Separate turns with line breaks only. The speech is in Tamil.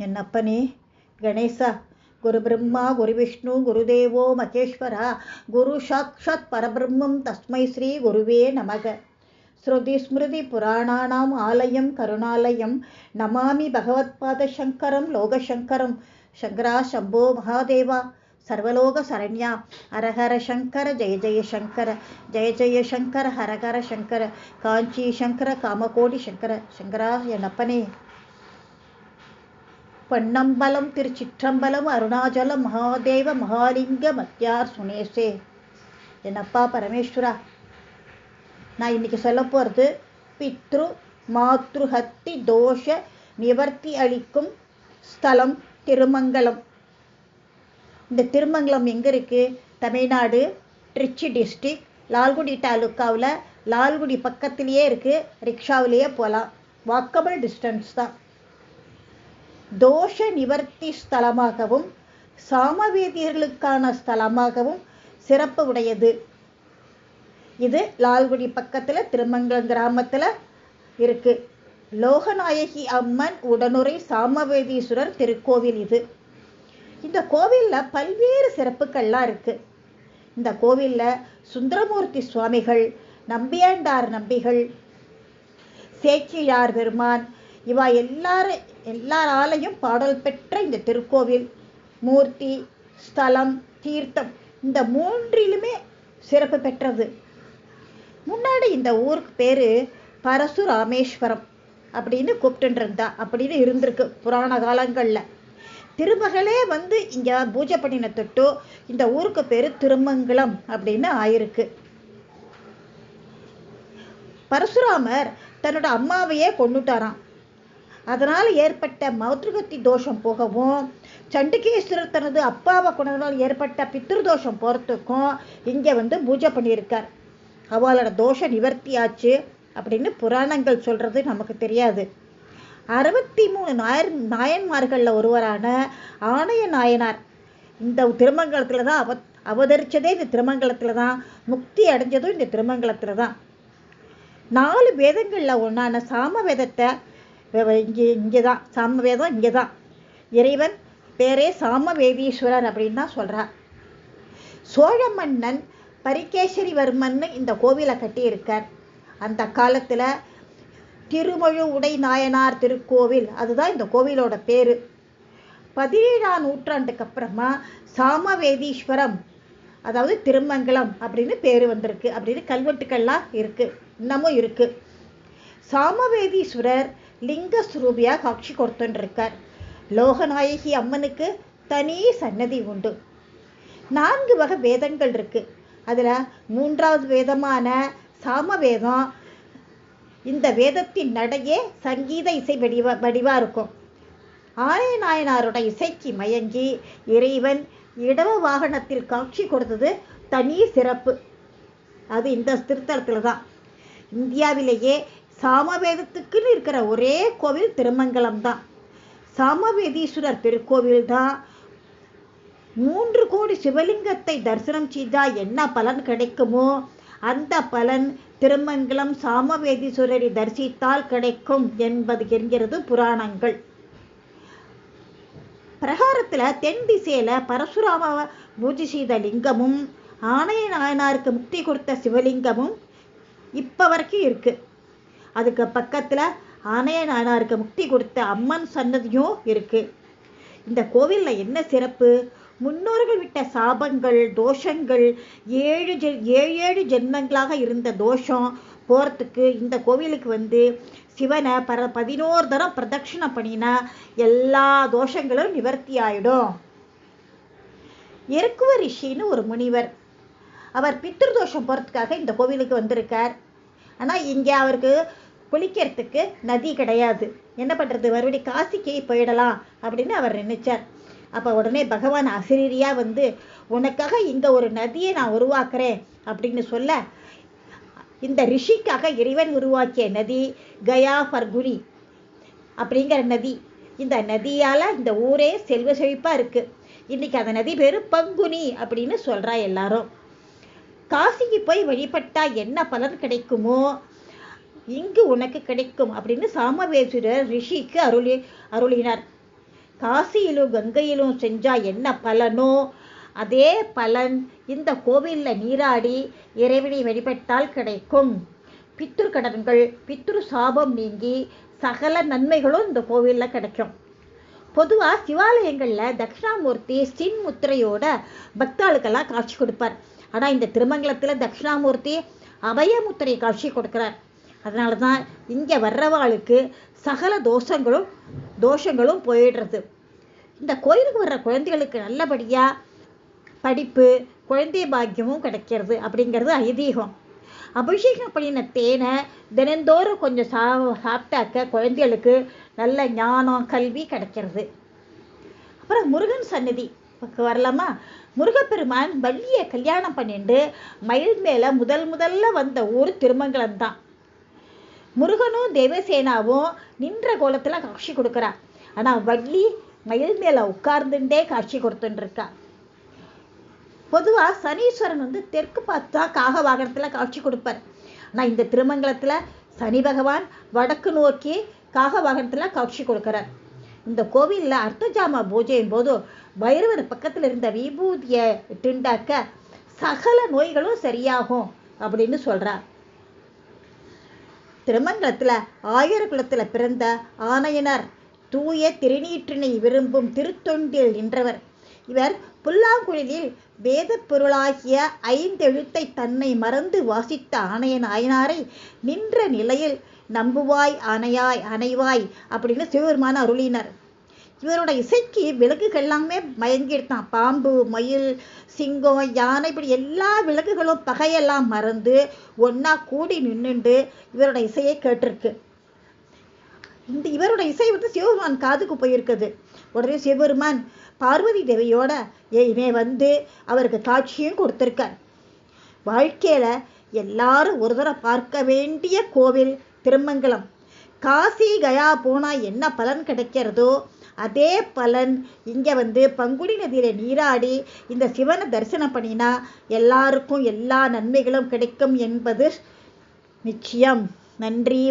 என்னப்பனே கணேசா, குரு பிரம்மா குரு விஷ்ணு குருதேவோ மகேஸ்வரா, குரு சாக்ஷாத் பரபிரம்மம் தஸ்மை ஸ்ரீ குருவே நமக. ஸ்ருதி ஸ்மிருதி புராணானாம் ஆலயம் கருணாலயம், நமாமி பகவத்பாத சங்கரம் லோகசங்கரம். சங்கரா சம்போ மகாதேவா, சர்வலோக சரண்யா, ஹரஹர சங்கர ஜெய ஜெய சங்கர, ஜெய ஜெய சங்கர ஹரஹர சங்கர, காஞ்சி சங்கர காமகோடி சங்கர. சங்கரா என்னப்பனே. பொன்னம்பலம் திருச்சிற்றம்பலம் அருணாச்சலம் மகாதேவ மகாலிங்க மத்தியார் சுனேசே. என்னப்பா பரமேஸ்வரா, நான் இன்னைக்கு சொல்ல போகிறது பித்ரு மாத்ருஹத்தி தோஷ நிவர்த்தி அளிக்கும் ஸ்தலம் திருமங்கலம். இந்த திருமங்கலம் எங்கே இருக்குது? தமிழ்நாடு, திருச்சி டிஸ்ட்ரிக்ட், லால்குடி தாலுக்காவில், லால்குடி பக்கத்திலேயே இருக்குது. ரிக்ஷாவிலேயே போகலாம், வாக்கபிள் டிஸ்டன்ஸ் தான். தோஷ நிவர்த்தி ஸ்தலமாகவும் சாமவேதியர்களுக்கான ஸ்தலமாகவும் சிறப்பு உடையது. இது லால்குடி பக்கத்தில் திருமங்கலம் கிராமத்தில் இருக்கு. லோகநாயகி அம்மன் உடனுரை சாமவேதீஸ்வரர் திருக்கோவில் இது. இந்த கோவிலில் பல்வேறு சிறப்புகள்லாம் இருக்கு. இந்த கோவிலில் சுந்தரமூர்த்தி சுவாமிகள், நம்பியாண்டார் நம்பிகள், சேக்கிழார் பெருமான் இவா எல்லாராலையும் பாடல் பெற்ற இந்த திருக்கோவில் மூர்த்தி, ஸ்தலம், தீர்த்தம் இந்த மூன்றிலுமே சிறப்பு பெற்றது. முன்னாடி இந்த ஊருக்கு பேர் பரசுராமேஸ்வரம் அப்படின்னு கூப்பிட்டுருந்தா அப்படின்னு இருந்திருக்கு புராண காலங்களில். திருமகளே வந்து இங்கே பூஜை பண்ணின தொட்டு இந்த ஊருக்கு பேர் திருமங்கலம் அப்படின்னு ஆயிருக்கு. பரசுராமர் தன்னோட அம்மாவையே கொண்டுட்டாராம். அதனால் ஏற்பட்ட மௌத்ருகத்தி தோஷம் போகவும், சண்டிகேஸ்வரர் தனது அப்பாவை கொண்டதால் ஏற்பட்ட பித்ருதோஷம் போகிறதுக்கும் இங்கே வந்து பூஜை பண்ணியிருக்கார். அவளோட தோஷ நிவர்த்தி ஆச்சு அப்படின்னு புராணங்கள் சொல்கிறது நமக்கு தெரியாது. 63 நாயன்மார்களில் ஒருவரான ஆணைய நாயனார் இந்த திருமங்கலத்தில் தான் அவதரித்ததே. இந்த திருமங்கலத்தில் தான் முக்தி அடைஞ்சதும் இந்த திருமங்கலத்தில் தான். 4 வேதங்களில் ஒன்றான சாம வேதத்தை இங்கே தான், சாமவேதம் இங்கே தான். இறைவன் பேரே சாமவேதீஸ்வரர் அப்படின்னு தான் சொல்கிறார். சோழ மன்னன் பரிகேசரிவர்மன் இந்த கோவிலை கட்டியிருக்கார். அந்த காலத்தில் திருமழு உடை நாயனார் திருக்கோவில், அதுதான் இந்த கோவிலோட பேர். 17ஆம் நூற்றாண்டுக்கு அப்புறமா சாமவேதீஸ்வரம் அதாவது திருமங்கலம் அப்படின்னு பேர் வந்திருக்கு. அப்படின்னு கல்வெட்டுக்கள்லாம் இருக்குது, இன்னமும் இருக்குது. சாமவேதீஸ்வரர் லிங்க ஸ்வரூபியாக காட்சி கொடுத்துருக்கார். லோகநாயகி அம்மனுக்கு தனி சன்னதி உண்டு. 4 வகை வேதங்கள் இருக்கு. அதில் 3வது வேதமான சாமவேதம், இந்த வேதத்தின் நடையே சங்கீத இசை வடிவா இருக்கும். ஆணைய நாயனாரோட இசைக்கு மயங்கி இறைவன் இடவ வாகனத்தில் காட்சி கொடுத்தது தனி சிறப்பு. அது இந்த திருத்தலத்தில் தான். இந்தியாவிலேயே சாமவேதத்துக்குன்னு இருக்கிற ஒரே கோவில் திருமங்கலம் தான். சாமவேதீஸ்வரர் திருக்கோவில் தான். 3 கோடி சிவலிங்கத்தை தரிசனம் செய்தால் என்ன பலன் கிடைக்குமோ அந்த பலன் திருமங்கலம் சாமவேதீஸ்வரரை தரிசித்தால் கிடைக்கும் என்பது என்கிறது புராணங்கள். பிரகாரத்தில் தென் திசையில் பரசுராம பூஜை செய்த லிங்கமும் ஆணைய நாயனாருக்கு முக்தி கொடுத்த சிவலிங்கமும் இப்போ வரைக்கும் இருக்கு. அதுக்கு பக்கத்தில் ஆணைய நாயனாருக்கு முக்தி கொடுத்த அம்மன் சன்னதியும் இருக்கு. இந்த கோவிலில் என்ன சிறப்பு? முன்னோர்கள் விட்ட சாபங்கள், தோஷங்கள், 7 ஜென்மங்களாக இருந்த தோஷம் போகிறதுக்கு இந்த கோவிலுக்கு வந்து சிவனை 11 தரம் பிரதட்சணம் பண்ணினா எல்லா தோஷங்களும் நிவர்த்தி ஆயிடும். எருக்குவ ரிஷின்னு ஒரு முனிவர், அவர் பித்ருதோஷம் போகிறதுக்காக இந்த கோவிலுக்கு வந்திருக்கார். ஆனால் இங்கே அவருக்கு குளிக்கிறதுக்கு நதி கிடையாது. என்ன பண்ணுறது, மறுபடியும் காசிக்கு போயிடலாம் அப்படின்னு அவர் நினைச்சார். அப்போ உடனே பகவான் அசிரீரியாக வந்து உனக்காக இங்கே ஒரு நதியை நான் உருவாக்குறேன் அப்படின்னு சொல்ல, இந்த ரிஷிக்காக இறைவன் உருவாக்கிய நதி கயா பர்குனி அப்படிங்கிற நதி. இந்த நதியால் இந்த ஊரே செல்வ செழிப்பாக இருக்குது. இன்றைக்கி அந்த நதி பேர் பங்குனி அப்படின்னு சொல்கிறா எல்லாரும். காசிக்கு போய் வழிபட்டால் என்ன பலன் கிடைக்குமோ இங்கு உனக்கு கிடைக்கும் அப்படின்னு சாமவேஸ்வரர் ரிஷிக்கு அருளினார். காசியிலும் கங்கையிலும் செஞ்சா என்ன பலனோ அதே பலன் இந்த கோவிலில் நீராடி இறைவனை வழிபட்டால் கிடைக்கும். பித்ரு கடன்கள், பித்ரு சாபம் நீங்கி சகல நன்மைகளும் இந்த கோவிலில் கிடைக்கும். பொதுவாக சிவாலயங்களில் தட்சிணாமூர்த்தி சின் முத்திரையோட பக்தாளுக்கெல்லாம் காட்சி கொடுப்பார். ஆனால் இந்த திருமங்கலத்தில் தட்சிணாமூர்த்தி அபயமுத்திரை காட்சி கொடுக்கிறார். அதனால தான் இங்கே வர்றவாளுக்கு சகல தோஷங்களும் போயிடுறது. இந்த கோயிலுக்கு வர்ற குழந்தைகளுக்கு நல்லபடியாக படிப்பு, குழந்தை பாக்கியமும் கிடைக்கிறது அப்படிங்கிறது ஐதீகம். அபிஷேகம் பண்ணின தேனை தினந்தோறும் கொஞ்சம் சாப்பிட்டாக்க குழந்தைகளுக்கு நல்ல ஞானம், கல்வி கிடைக்கிறது. அப்புறம் முருகன் சன்னதி வரலாமா? முருகப்பெருமான் வள்ளியை கல்யாணம் பண்ணிட்டு மயில் மேலே முதல்ல வந்த ஊர் திருமங்கலம் தான். முருகனும் தேவசேனாவும் நின்ற கோலத்தில் காட்சி கொடுக்குறா. ஆனால் வள்ளி மயில் மேலே உட்கார்ந்துட்டே காட்சி கொடுத்துட்டு இருக்கா. பொதுவாக சனீஸ்வரன் தெற்கு பார்த்தா காக வாகனத்தில் காட்சி கொடுப்பார். ஆனால் இந்த திருமங்கலத்தில் சனி பகவான் வடக்கு நோக்கி காக வாகனத்தில் காட்சி கொடுக்கிறார். இந்த கோவிலில் அர்த்தஜாம பூஜையும் போது பைரவர் பக்கத்தில் இருந்த விபூதியை திண்டாக்க சகல நோய்களும் சரியாகும் அப்படின்னு சொல்கிறார். திருமங்கலத்தில் ஆயர்குலத்தில் பிறந்த ஆணையனார் தூய திருநீற்றினை விரும்பும் திருத்தொண்டில் நின்றவர். இவர் புல்லாங்குழலில் வேத பொருளாகிய 5 எழுத்தை தன்னை மறந்து வாசித்த ஆணைய நாயனாரை நின்ற நிலையில் நம்புவாய் அணைவாய் அப்படின்னு சிவபெருமான அருளினர். இவரோட இசைக்கு விலங்குகள் எல்லாமே மயங்கிடுதான். பாம்பு, மயில், சிங்கம், யானை இப்படி எல்லா விலங்குகளும் பகையெல்லாம் மறந்து ஒன்னா கூடி நின்றுண்டு இவரோட இசையை கேட்டிருக்கு. இவரோட இசை சிவபெருமான் காதுக்கு போயிருக்குது. உடனே சிவபெருமான் பார்வதி தேவியோட இவன் அவருக்கு காட்சியும் கொடுத்திருக்கார். வாழ்க்கையில எல்லாரும் ஒரு தடவை பார்க்க வேண்டிய கோவில் திருமங்கலம். காசி கயா போனா என்ன பலன் கிடைக்கிறதோ அதே பலன் இங்கே பங்குனி நதியில நீராடி இந்த சிவனை தரிசனம் பண்ணினா எல்லாருக்கும் எல்லா நன்மைகளும் கிடைக்கும் என்பது நிச்சயம். நன்றி.